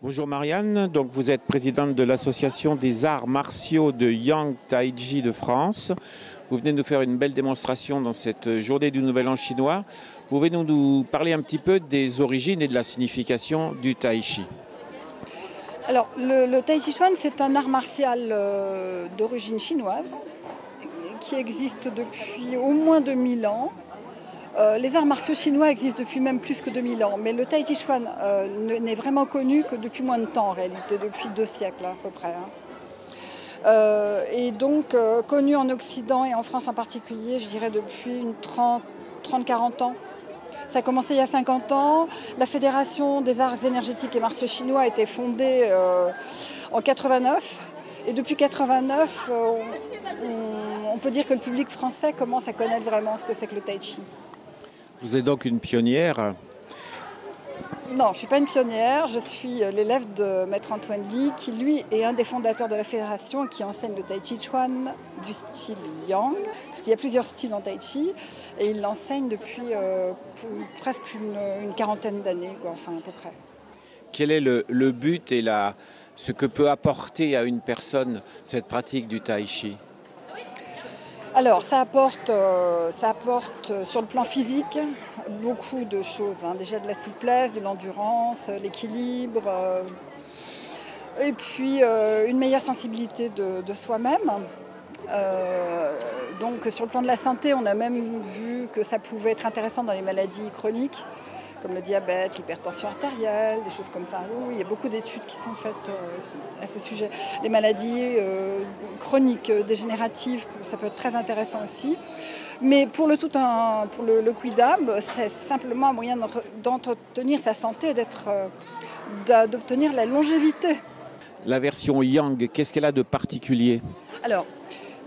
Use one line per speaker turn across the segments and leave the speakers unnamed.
Bonjour Marianne, donc vous êtes présidente de l'association des arts martiaux de Yang Tai Chi de France. Vous venez de nous faire une belle démonstration dans cette journée du Nouvel An chinois. Pouvez-vous nous parler un petit peu des origines et de la signification du Tai Chi?
Alors, le Tai Chi Chuan, c'est un art martial d'origine chinoise qui existe depuis au moins 2000 ans. Les arts martiaux chinois existent depuis même plus que 2000 ans, mais le Tai Chi Chuan n'est vraiment connu que depuis moins de temps en réalité, depuis 2 siècles à peu près. Et donc connu en Occident et en France en particulier, je dirais depuis une 30-40 ans. Ça a commencé il y a 50 ans. La Fédération des arts énergétiques et martiaux chinois a été fondée en 89. Et depuis 89, on peut dire que le public français commence à connaître vraiment ce que c'est que le Tai Chi.
Vous êtes donc une pionnière?
Non, je ne suis pas une pionnière, je suis l'élève de Maître Antoine Lee, qui lui est un des fondateurs de la fédération et qui enseigne le Tai Chi Chuan du style Yang, parce qu'il y a plusieurs styles en Tai Chi, et il l'enseigne depuis presque une quarantaine d'années, enfin à peu près.
Quel est le but et ce que peut apporter à une personne cette pratique du Tai Chi?
Alors, ça apporte sur le plan physique beaucoup de choses. Déjà de la souplesse, de l'endurance, l'équilibre, et puis une meilleure sensibilité de soi-même. Donc, sur le plan de la santé, on a même vu que ça pouvait être intéressant dans les maladies chroniques, comme le diabète, l'hypertension artérielle, des choses comme ça. Oui, il y a beaucoup d'études qui sont faites à ce sujet. Les maladies chroniques, dégénératives, ça peut être très intéressant aussi. Mais pour le Quidam, c'est simplement un moyen d'entretenir sa santé, d'obtenir la longévité.
La version Yang, qu'est-ce qu'elle a de particulier?
Alors,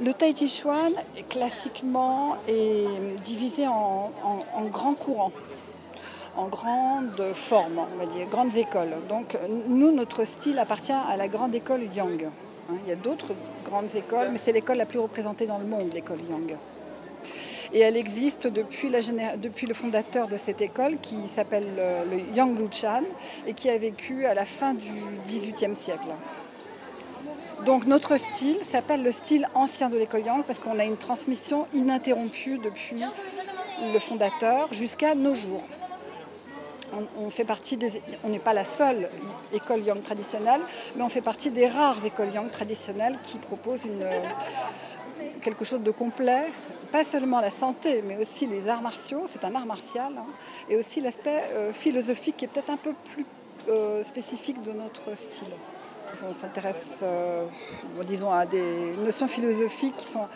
le Tai Chi Chuan, classiquement, est divisé en grands courants, en grandes formes, on va dire, grandes écoles. Donc nous, notre style appartient à la grande école Yang. Il y a d'autres grandes écoles, mais c'est l'école la plus représentée dans le monde, l'école Yang. Et elle existe depuis le fondateur de cette école, qui s'appelle le Yang Luchan, et qui a vécu à la fin du XVIIIe siècle. Donc notre style s'appelle le style ancien de l'école Yang, parce qu'on a une transmission ininterrompue depuis le fondateur jusqu'à nos jours. On n'est pas la seule école Yang traditionnelle, mais on fait partie des rares écoles Yang traditionnelles qui proposent quelque chose de complet, pas seulement la santé, mais aussi les arts martiaux, c'est un art martial, et aussi l'aspect philosophique qui est peut-être un peu plus spécifique de notre style. On s'intéresse, disons, à des notions philosophiques qui sont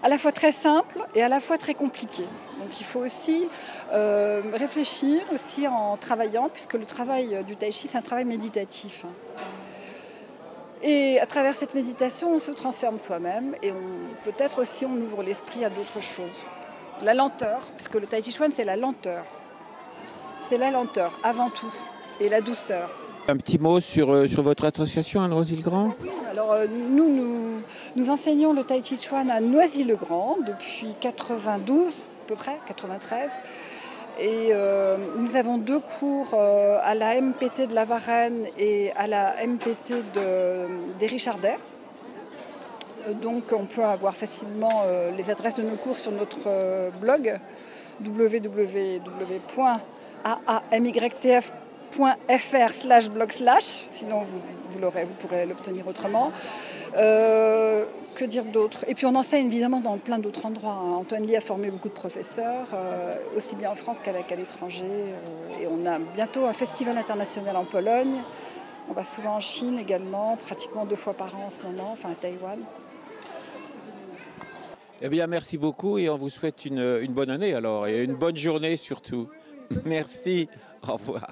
à la fois très simples et à la fois très compliquées. Donc il faut aussi réfléchir aussi en travaillant, puisque le travail du Tai Chi, c'est un travail méditatif. Et à travers cette méditation, on se transforme soi-même et peut-être aussi on ouvre l'esprit à d'autres choses. La lenteur, puisque le Tai Chi Chuan, c'est la lenteur. C'est la lenteur avant tout, et la douceur.
Un petit mot sur votre association à Noisy-le-Grand?
Oui, alors nous enseignons le Tai Chi Chuan à Noisy-le-Grand depuis 92, à peu près, 93. Et nous avons 2 cours à la MPT de la Varenne et à la MPT des Richardais. Donc on peut avoir facilement les adresses de nos cours sur notre blog www.aamytf.fr/blog/, sinon vous pourrez l'obtenir autrement. Que dire d'autre? Et puis on enseigne évidemment dans plein d'autres endroits. Antoine Lee a formé beaucoup de professeurs, aussi bien en France qu'à l'étranger. Et on a bientôt un festival international en Pologne. On va souvent en Chine également, pratiquement 2 fois par an en ce moment, enfin à Taïwan.
Eh bien, merci beaucoup et on vous souhaite une bonne année alors et une bonne journée surtout. Merci, au revoir.